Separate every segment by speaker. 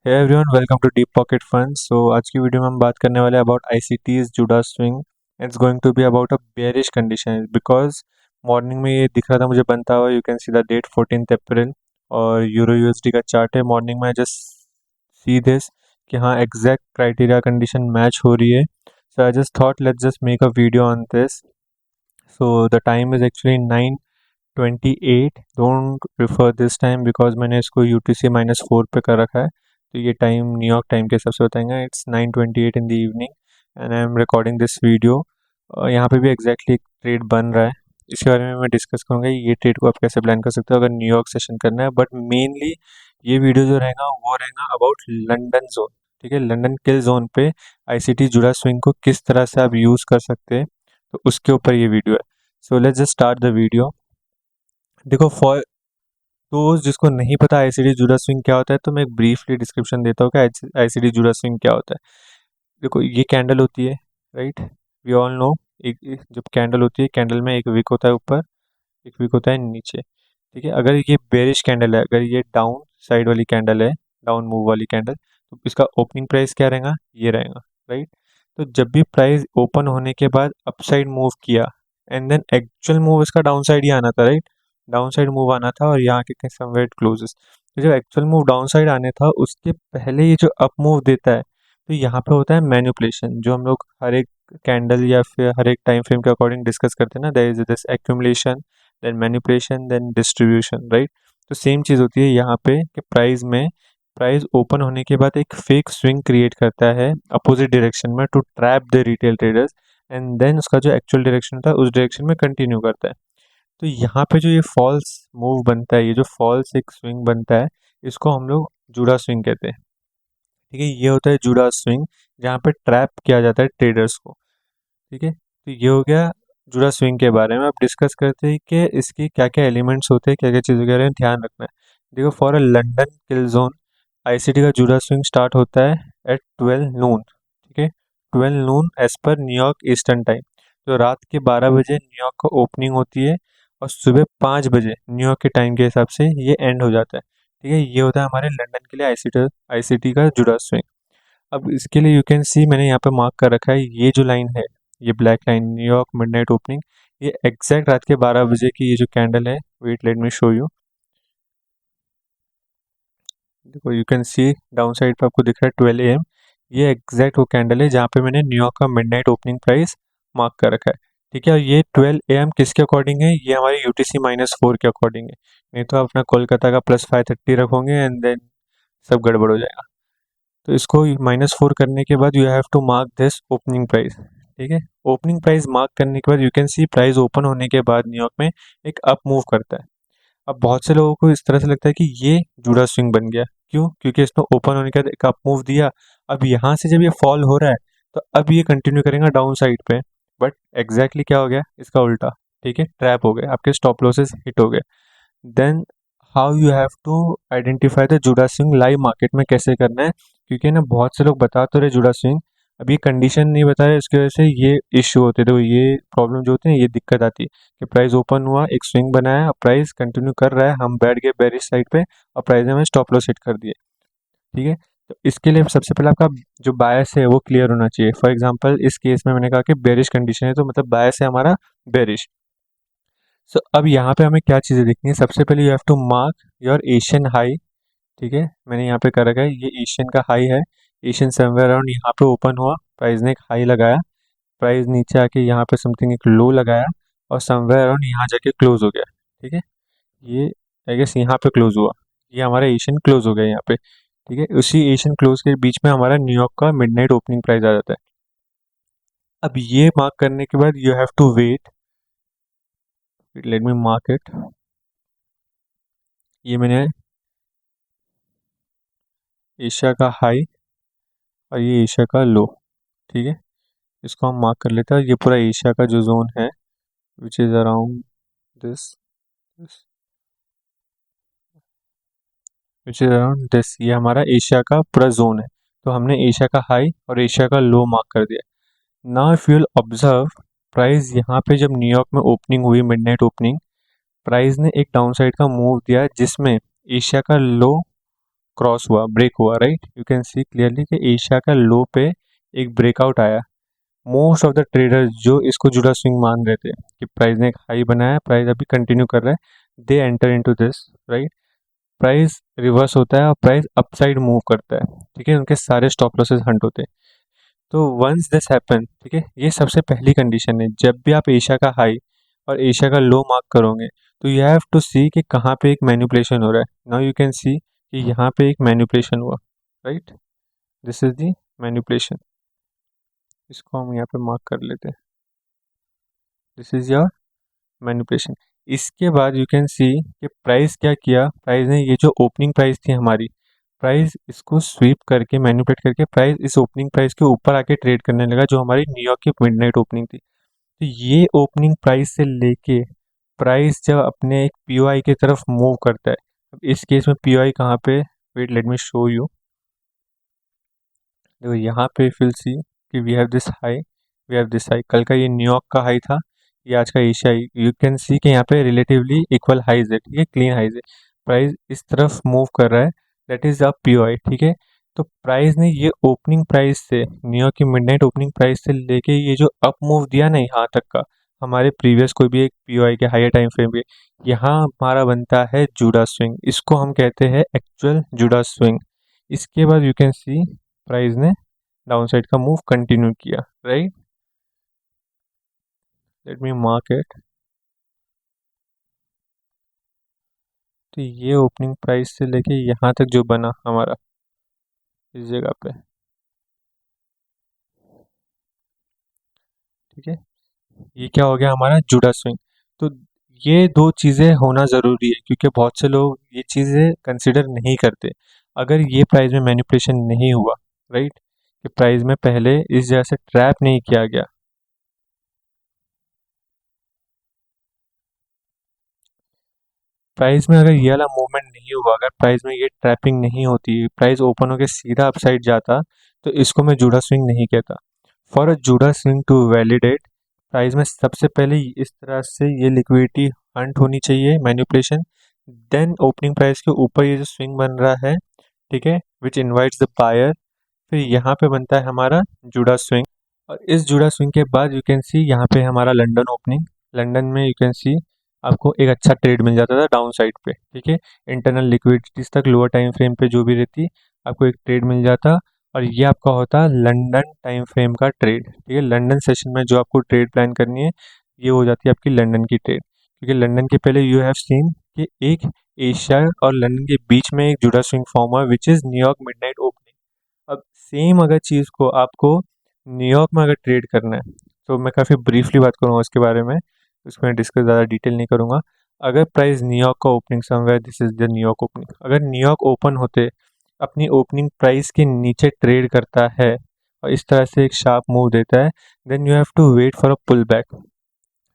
Speaker 1: Hey everyone, welcome to deep pocket funds. आज की video में हम बात करने वाले हैं अबाउट आईसीटीज जुड़ा swing. It's going to be about a bearish condition because morning में ये दिख रहा था मुझे बनता हुआ। You can see the date 14th April और यूरो यूएसडी का चार्ट है। मॉर्निंग में जस्ट सी दिस कि हाँ एग्जैक्ट क्राइटेरिया कंडीशन मैच हो रही है। So I just thought let's just make a video on this. So the time is actually 9:28। Don't prefer this time because मैंने इसको UTC -4 पे कर रखा है, तो ये टाइम न्यूयॉर्क टाइम के हिसाब से बताएंगे। It's 9:28 in the evening and I am recording this video. यहाँ पे भी एग्जैक्टली एक ट्रेड बन रहा है, इसके बारे में मैं डिस्कस करूँगा ये ट्रेड को आप कैसे प्लान कर सकते हो अगर न्यूयॉर्क सेशन करना है। बट मेनली ये वीडियो जो रहेगा वो रहेगा अबाउट लंदन जोन। ठीक है, लंदन किल जोन पे आईसीटी जुड़ा स्विंग को किस तरह से आप यूज़ कर सकते हैं, तो उसके ऊपर ये वीडियो है। So let's just start the video. देखो, फॉर दोस्त जिसको नहीं पता आईसीडी जूड़ा स्विंग क्या होता है, तो मैं एक ब्रीफली डिस्क्रिप्शन देता हूँ कि आईसीडी जूड़ा स्विंग क्या होता है। देखो, ये कैंडल होती है, राइट? We all know. जब कैंडल होती है, कैंडल में एक विक होता है ऊपर, एक विक होता है नीचे। ठीक है, अगर ये बेरिश कैंडल है, अगर ये डाउन साइड वाली कैंडल है, डाउन मूव वाली कैंडल, तो इसका ओपनिंग प्राइस क्या रहेगा? ये रहेगा, राइट? तो जब भी प्राइस ओपन होने के बाद अपसाइड मूव किया एंड देन एक्चुअल मूव इसका डाउन साइड ही आना था, राइट? डाउन साइड मूव आना था और यहाँ के समवेयर इट क्लोजेस। तो जब एक्चुअल मूव डाउन साइड आने था उसके पहले ये जो अप मूव देता है, तो यहाँ पे होता है मैनिपुलेशन, जो हम लोग हर एक कैंडल या फिर हर एक टाइम फ्रेम के अकॉर्डिंग डिस्कस करते हैं ना। There is this accumulation, then manipulation, then distribution, right? तो सेम चीज़ होती है यहाँ पे कि प्राइस ओपन होने के बाद एक फेक स्विंग क्रिएट करता है अपोजिट डायरेक्शन में to trap the retail traders and then उसका जो एक्चुअल डायरेक्शन था उस डायरेक्शन में कंटिन्यू करता है। तो यहाँ पे जो ये फॉल्स मूव बनता है, ये जो फॉल्स एक स्विंग बनता है, इसको हम लोग जूड़ा स्विंग कहते हैं। ठीक है, ये होता है जूड़ा स्विंग, जहाँ पे ट्रैप किया जाता है ट्रेडर्स को। ठीक है, तो ये हो गया जूड़ा स्विंग के बारे में। अब डिस्कस करते हैं कि इसके क्या क्या एलिमेंट्स होते हैं, क्या क्या चीज़ों के बारे में ध्यान रखना है। देखो, for a London kill zone, ICT का जूड़ा स्विंग स्टार्ट होता है एट 12 नून। ठीक है, 12 noon as per New York Eastern time. तो रात के 12 बजे न्यूयॉर्क का ओपनिंग होती है और सुबह 5 बजे न्यूयॉर्क के टाइम के हिसाब से ये एंड हो जाता है। ठीक है, ये होता है हमारे लंदन के लिए आईसीटी का जुड़ा स्विंग। अब इसके लिए यू कैन सी, मैंने यहाँ पे मार्क कर रखा है, ये जो लाइन है, ये black line, New York midnight opening, ये एग्जैक्ट रात के 12 बजे की ये जो कैंडल है, wait let me show you. देखो, you can see down side पे आपको दिख रहा है 12 AM। ये एग्जैक्ट वो कैंडल है जहाँ पे मैंने न्यूयॉर्क का मिडनाइट ओपनिंग प्राइस मार्क कर रखा है। ठीक है, और ये 12 AM किसके अकॉर्डिंग है? ये हमारे UTC -4 के अकॉर्डिंग है। नहीं तो आप अपना कोलकाता का +530 रखोगे एंड देन सब गड़बड़ हो जाएगा। तो इसको -4 करने के बाद you have to mark this opening price. ठीक है, ओपनिंग प्राइस मार्क करने के बाद you can see price open होने के बाद न्यूयॉर्क में एक अप मूव करता है। अब बहुत से लोगों को इस तरह से लगता है कि ये जूड़ा स्विंग बन गया। क्यों? क्योंकि इसने ओपन होने के बाद एक अप मूव दिया। अब यहाँ से जब ये फॉल हो रहा है, तो अब ये कंटिन्यू करेगा डाउन साइड पे। बट एग्जैक्टली क्या हो गया? इसका उल्टा। ठीक है, ट्रैप हो गए, आपके स्टॉप लॉसेस हिट हो गए। Then how you have to identify the Judas swing live market में कैसे करना है? क्योंकि ना बहुत से लोग बता तो रहे जुड़ा स्विंग, अभी कंडीशन नहीं बता रहे, इसकी वजह से ये इश्यू होते थे। तो ये प्रॉब्लम जो होती है, ये दिक्कत आती है कि प्राइस ओपन हुआ, एक स्विंग बनाया, अब प्राइस कंटिन्यू कर रहा है, हम बैठ गए बेरिश साइड पे और प्राइस ने हमें स्टॉप लॉस हिट कर दिए। ठीक है, तो इसके लिए सबसे पहले आपका जो बायस है वो क्लियर होना चाहिए। फॉर एग्जांपल इस केस में मैंने कहा कि बेरिश कंडीशन है, तो मतलब बायस है हमारा बेरिश। सो अब यहाँ पे हमें क्या चीज़ें देखनी है? सबसे पहले you have to mark your Asian high. ठीक है, मैंने यहाँ पे कर रखा है, ये एशियन का हाई है। एशियन समवेयर अराउंड यहाँ पे ओपन हुआ, प्राइस ने एक हाई लगाया, प्राइस नीचे आके यहाँ पे समथिंग एक लो लगाया और समवेयर अराउंड यहाँ जाके क्लोज हो गया। ठीक है, ये आई गेस यहाँ पे क्लोज हुआ, ये हमारा एशियन क्लोज हो गया यहाँ पे। ठीक है, उसी एशियन क्लोज के बीच में हमारा न्यूयॉर्क का मिडनाइट ओपनिंग प्राइस आ जाता है। अब ये मार्क करने के बाद you have to wait, let me mark it. ये मैंने एशिया का हाई और ये एशिया का लो। ठीक है, इसको हम मार्क कर लेते हैं। ये पूरा एशिया का जो जोन है which is around this which is around this, ये हमारा एशिया का पूरा जोन है। तो हमने एशिया का हाई और एशिया का लो मार्क कर दिया। Now if you will observe, price यहाँ पे जब न्यूयॉर्क में ओपनिंग हुई, मिडनाइट ओपनिंग, प्राइस ने एक डाउन साइड का मूव दिया जिसमें एशिया का लो क्रॉस हुआ, ब्रेक हुआ, right. You can see clearly कि एशिया का लो पे एक ब्रेकआउट आया। मोस्ट ऑफ द ट्रेडर्स जो इसको जुड़ा स्विंग मान रहे थे कि प्राइस ने एक हाई बनाया, प्राइस अभी कंटिन्यू कर रहा है, they enter into this, right. Price reverse होता है और प्राइस अपसाइड मूव करता है, ठीक है। उनके सारे स्टॉप लॉसेस हंट होते हैं। तो वंस दिस हैपन, ठीक है, ये सबसे पहली कंडीशन है। जब भी आप एशिया का हाई और एशिया का लो मार्क करोगे तो यू हैव टू सी कि कहाँ पे एक मैनिपुलेशन हो रहा है। नाउ यू कैन सी कि यहाँ पे एक मैनिपुलेशन हुआ, right. This is the manipulation. इसको हम यहाँ पे मार्क कर लेते हैं। This is your manipulation. इसके बाद यू कैन सी कि प्राइस क्या किया। प्राइस ने ये जो ओपनिंग प्राइस थी हमारी, प्राइस इसको स्वीप करके मैनिपुलेट करके प्राइस इस ओपनिंग प्राइस के ऊपर आके ट्रेड करने लगा, जो हमारी न्यूयॉर्क की मिडनाइट ओपनिंग थी। तो ये ओपनिंग प्राइस से लेके प्राइस जब अपने एक पीओआई की तरफ मूव करता है, अब इस केस में पीओआई कहाँ पे, wait let me show you. देखो यहाँ पे फिल सी कि we have this high, we have this high. कल का ये न्यूयॉर्क का हाई था, ये आज का एशिया। यू कैन सी कि यहाँ पे रिलेटिवली इक्वल हाइज है, ठीक है, क्लीन हाइज है। प्राइस इस तरफ मूव कर रहा है, दैट इज अ पीओआई, ठीक है। तो प्राइस ने ये ओपनिंग प्राइस से, न्यूयॉर्क की मिडनाइट ओपनिंग प्राइस से लेके ये जो अप मूव दिया ना यहाँ तक का, हमारे प्रीवियस कोई भी एक पीओआई के हायर टाइम फ्रेम पे, यहाँ हमारा बनता है जूडा स्विंग। इसको हम कहते हैं एक्चुअल जूडा स्विंग। इसके बाद यू कैन सी प्राइस ने डाउन साइड का मूव कंटिन्यू किया, right. Let me mark it. तो ये ओपनिंग प्राइस से लेके यहाँ तक जो बना हमारा इस जगह पे, ठीक है, ये क्या हो गया हमारा जूडा स्विंग। तो ये दो चीज़ें होना ज़रूरी है, क्योंकि बहुत से लोग ये चीज़ें कंसिडर नहीं करते। अगर ये प्राइस में मैनिपुलेशन नहीं हुआ, राइट, कि प्राइस में पहले इस जगह से ट्रैप नहीं किया गया, प्राइस में अगर ये वाला मूवमेंट नहीं हुआ, अगर प्राइस में ये ट्रैपिंग नहीं होती, प्राइस ओपन होकर सीधा अपसाइड जाता, तो इसको मैं जूडा स्विंग नहीं कहता। For a Judas swing to validate, price में सबसे पहले इस तरह से ये लिक्विडिटी हंट होनी चाहिए, मैनिपुलेशन। देन ओपनिंग प्राइस के ऊपर ये जो स्विंग बन रहा है, ठीक है, विच इनवाइट्स द बायर, फिर यहाँ पे बनता है हमारा जूडा स्विंग। और इस जूडा स्विंग के बाद यू कैन सी यहाँ पे हमारा लंदन ओपनिंग। लंदन में यू कैन सी आपको एक अच्छा ट्रेड मिल जाता था डाउन साइड पे, ठीक है। इंटरनल लिक्विडिटीज तक लोअर टाइम फ्रेम पे जो भी रहती, आपको एक ट्रेड मिल जाता। और ये आपका होता लंदन टाइम फ्रेम का ट्रेड, ठीक है। लंदन सेशन में जो आपको ट्रेड प्लान करनी है, ये हो जाती है आपकी लंदन की ट्रेड। क्योंकि लंदन के पहले यू हैव सीन कि एक एशिया और लंदन के बीच में एक जुड़ा स्विंग फॉर्म हुआ, which is New York midnight opening. अब सेम अगर चीज़ को आपको न्यूयॉर्क में अगर ट्रेड करना है, तो मैं काफ़ी ब्रीफली बात करूँगा उसके बारे में, उसमें डिस्कस ज़्यादा डिटेल नहीं करूँगा। अगर प्राइस न्यूयॉर्क का opening somewhere, this is the New York opening, अगर न्यूयॉर्क ओपन होते अपनी ओपनिंग प्राइस के नीचे ट्रेड करता है और इस तरह से एक शार्प मूव देता है, then you have to wait for a pull back,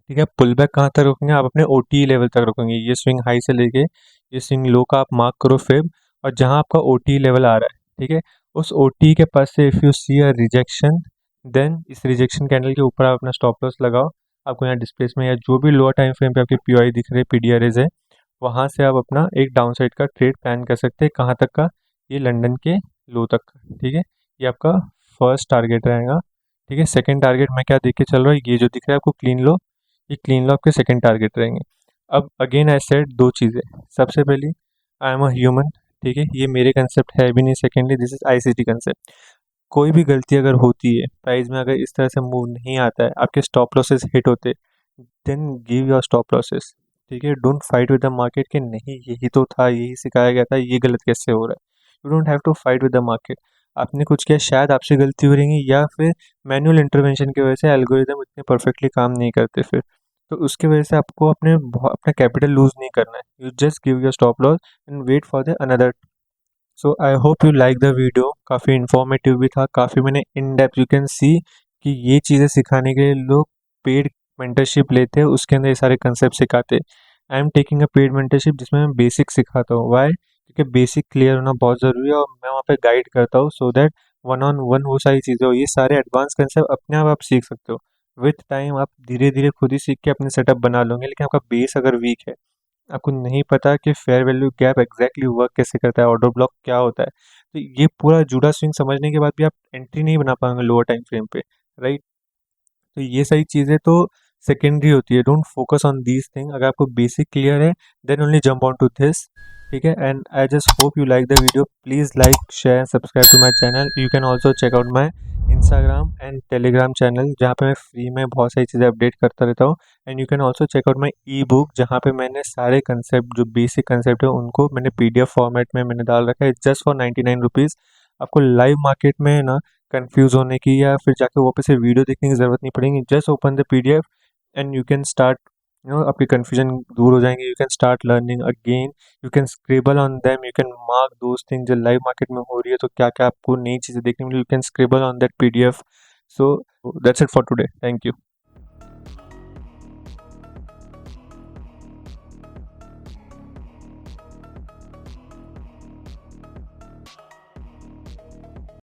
Speaker 1: ठीक है। पुल बैक कहाँ तक रोकेंगे आप, अपने ओटी लेवल तक रोकेंगे। ये स्विंग हाई से लेके ये स्विंग लो का आप मार्क करो फिर, और जहाँ आपका ओटी लेवल आ रहा है, ठीक है, उस ओटी के पास से if you see a rejection, then इस रिजेक्शन कैंडल के ऊपर आप अपना स्टॉप लॉस लगाओ। आपको यहाँ डिस्प्लेसमेंट या जो भी लोअर टाइम फ्रेम पे आपके पीओआई दिख रहे, पीडीआरएज है, वहाँ से आप अपना एक डाउन साइड का ट्रेड प्लान कर सकते हैं। कहाँ तक का, ये लंदन के लो तक का, ठीक है। ये आपका फर्स्ट टारगेट रहेगा, ठीक है। सेकंड टारगेट मैं क्या देख के चल रहा हूँ, ये जो दिख रहा है आपको क्लीन लो, ये क्लीन लो आपके सेकंड टारगेट रहेंगे। अब अगेन आई सेड दो चीज़ें, सबसे पहली आई एम अ ह्यूमन, ठीक है, ये मेरे कंसेप्ट है भी नहीं। Secondly this is ICT concept. कोई भी गलती अगर होती है प्राइस में, अगर इस तरह से मूव नहीं आता है, आपके स्टॉप लॉसेस हिट होते, then give your stop losses, ठीक है। Don't fight with the market कि नहीं यही तो था, यही सिखाया गया था, ये गलत कैसे हो रहा है। You don't have to fight with the market. आपने कुछ किया, शायद आपसे गलती हो रही है, या फिर मैनुअल इंटरवेंशन की वजह से एल्गोरिदम इतने परफेक्टली काम नहीं करते फिर, तो उसकी वजह से आपको अपना कैपिटल लूज नहीं करना है। You just give your stop loss and wait for the another. So I hope you like the video, काफ़ी इन्फॉर्मेटिव भी था, काफ़ी मैंने in depth, you can see कि ये चीज़ें सिखाने के लिए लोग पेड मेंटरशिप लेते हैं, उसके अंदर ये सारे कंसेप्ट सिखाते। I am taking a paid mentorship जिसमें मैं बेसिक सिखाता हूँ। वाई, क्योंकि बेसिक क्लियर होना बहुत ज़रूरी है, और मैं वहाँ पे गाइड करता हूँ so that one on one वो सारी चीज़ें हो। ये सारे एडवांस कंसेप्ट अपने आप सीख सकते हो। विथ टाइम आप धीरे धीरे खुद ही सीख के अपने सेटअप बना लोगे, लेकिन आपका बेस अगर वीक है, आपको नहीं पता कि fair value gap exactly work कैसे करता है, ऑर्डर ब्लॉक क्या होता है, तो ये पूरा जूडा स्विंग समझने के बाद भी आप एंट्री नहीं बना पाएंगे लोअर टाइम फ्रेम पे, राइट। तो ये सारी चीज़ें तो सेकेंडरी होती है, don't focus on these thing. अगर आपको बेसिक क्लियर है then only jump on to this, ठीक है। And I just hope you like the video, please like share and subscribe to my channel. You can also check out my Instagram and Telegram channel, जहाँ पे मैं free में बहुत सारी चीज़ें update करता रहता हूँ। And you can also check out my ebook, जहाँ पे मैंने सारे कंसेप्ट जो बेसिक कंसेप्ट है उनको मैंने PDF फॉर्मेट में मैंने डाल रखा है, जस्ट फॉर 99 रुपीज़। आपको लाइव मार्केट में ना कंफ्यूज होने की या फिर जाके वापस से वीडियो देखने की ज़रूरत नहीं पड़ेगी, just open the PDF and you can start, आपकी कन्फ्यूजन दूर हो जाएंगे, you can start learning again, you can scribble on them, you can mark those thing जो लाइव मार्केट में हो रही है, तो क्या क्या आपको नई चीज़ें देखने मिली, you can scribble on that PDF। So that's it for today, thank you.